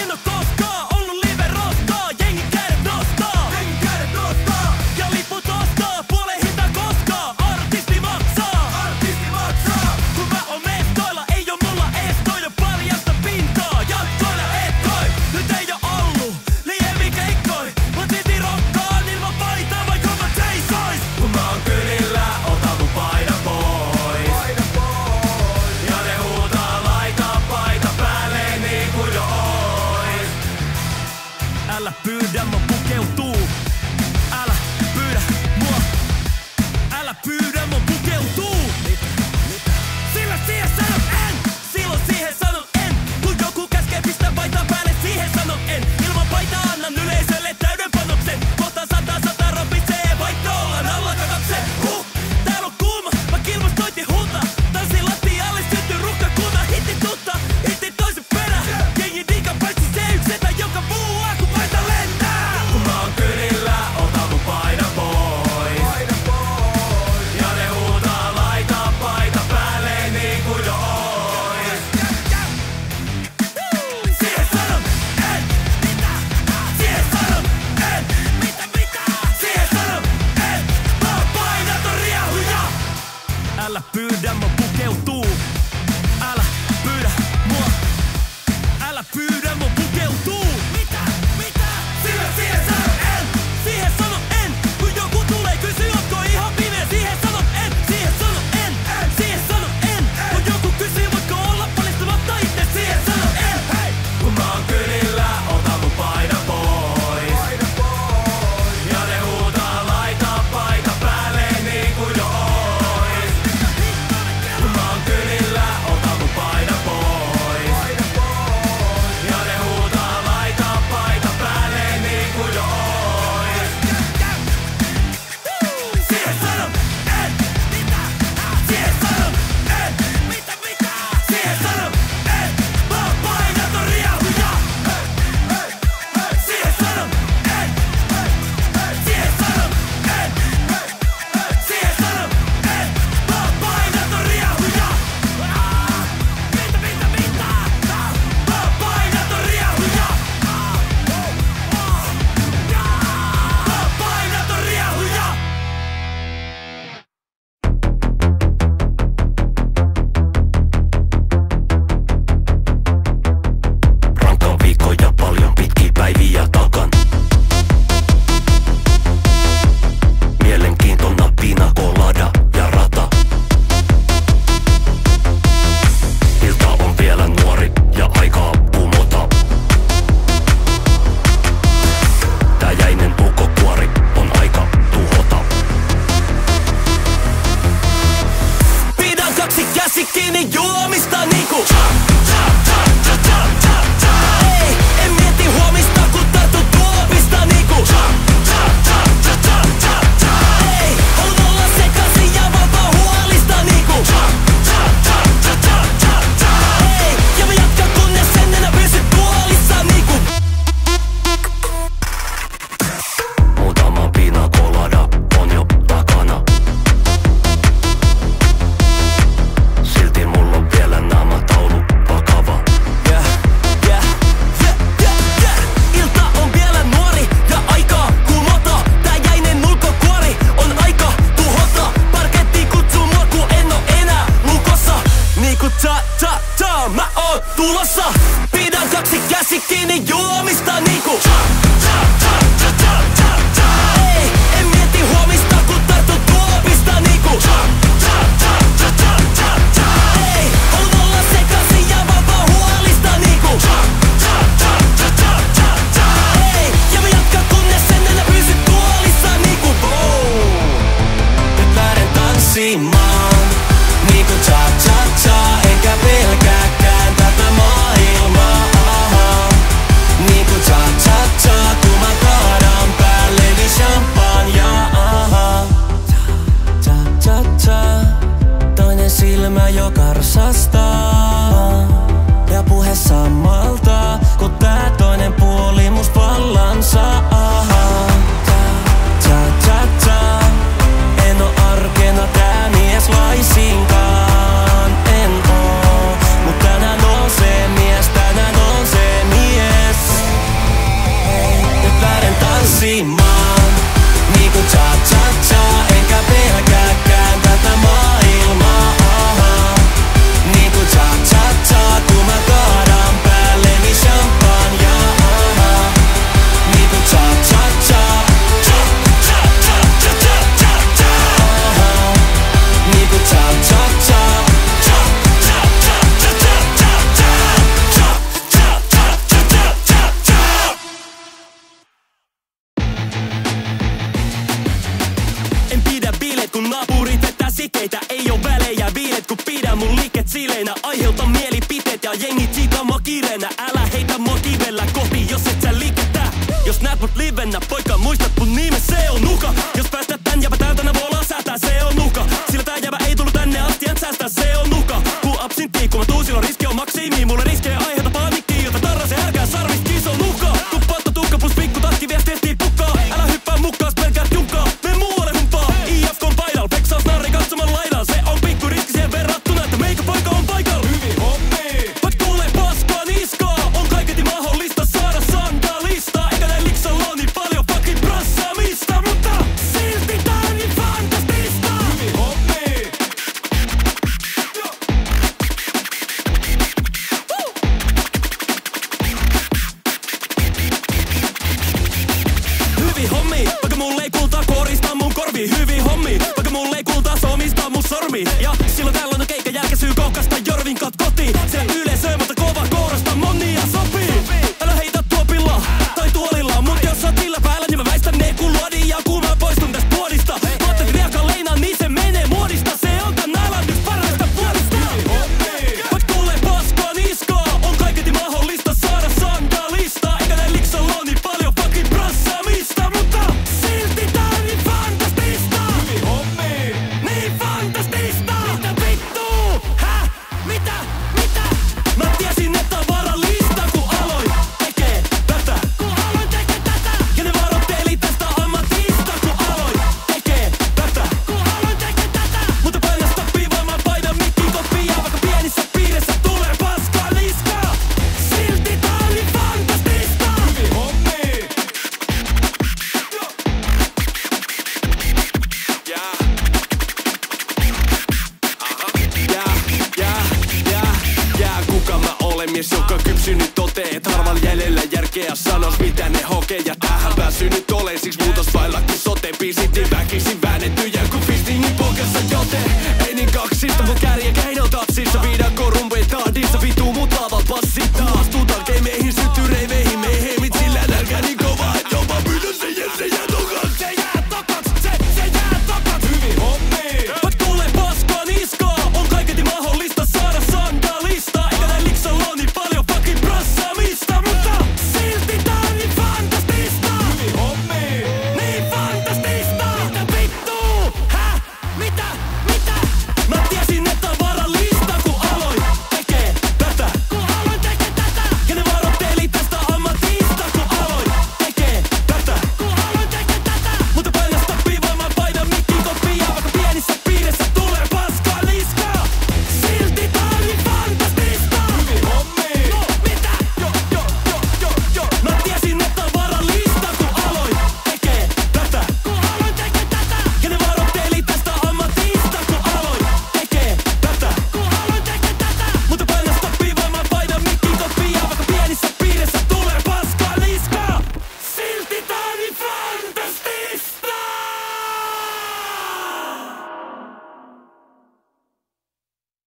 En oo koskaan ollut live roskaa, jengi kädet nostaa. Ja liput ostaa, puolen hinta koskaan. Artisti maksaa. Kun mä oon mestoilla, ei oo mulla estoja paljasta pintaa. Jatkoilla et voi, nyt ei oo ollu liiemmin keikkoi. Mut silti rokkaan ilman paitaa, vaikka mä seisois. Kun mä oon kylillä, ota mun paidan pois. Ja ne huutaa laita sikeitä, ei oo välejä. Viilet kun pidän mun liiket sileinä. Aiheuta mielipiteet ja jengit siitä mua kireenä. Älä heitä mua kivellä kohti, jos et sä liiketä. Jos näet mut livennä, poika muistat mun nimen, se on Nuka. Jos päästät tän jäbä täältä nää voolaa säätää, se on Nuka. Sillä tää jäbä ei tullut tänne asti, et säästää, se on Nuka. Kun absintti, kun mä tuun, silloin riski on maksimi. Mulle riskejä aiheuta panikkiin, jota tarrase härkää sarviski, se on Nuka. Kun patto tukka plus pikku takki viesti tehtiin pukkaa. Älä hyppää mukaan, pelkäät junkaa, me muualle humpaa. IFK:n paidal, peksaus narri katsoman laidal. Se on pikku riski siihen verrattuna, että meikä poika on paikalla. Hyvin hommi! Vaik tulee paskaa niskaa, on kaiketi mahdollista saada sandalista. Eikä näin liksalla on niin paljon fucking brassaamista, mutta silti tää on niin fantastista. Hyvin hommi! Hyvin hommi, vaikka mulle ei kultaa koristaa mun korvi. Hyvin hommi, vaikka mulle ei kultaa somistaa mun sormi. Ja silloin tällöin on keikka jälkäsyy koukasta Jorvin kat kotiin. Siellä yleisöä, mutta kova kourasta monia sopii. Älä heitä tuopilla tai tuolilla, mut jos oot sillä päällä, niin mä väistän ne kun luodin. Ja kun mä poistun tästä puolista, oottat riakan leinaan, niin se menee muodista. Se on tän alan nyt parasta puolista. Vaik tulee paskaa niskaa, on kaiketi mahdollista saada sandalista. Eikä näin liksalla on niin paljon fucking brassaamista, mutta silti tää on niin fantastista. Hyvin hommi! Niin fantastista! Mitä vittuu? Häh? Mitä? Mä tiesin, että on vaarallista, kun aloin tekee tätä. Ja ne varoitteli tästä ammatista, kun aloin tekee tätä. Mutta paljasta piivoimaan paidan mikkiin koppia, vaikka pienissä piirissä tulee paskaa niskaa. Silti tää on niin fantastista. Hyvin hommi! Kuka mä olen, mies, joka kypsynyt toteet. Harvan jäljellä järkeä sanos, mitä ne hokee. Ja tähän väsynyt olen, siksi muutos vaillakin sote-biisit niin väkisin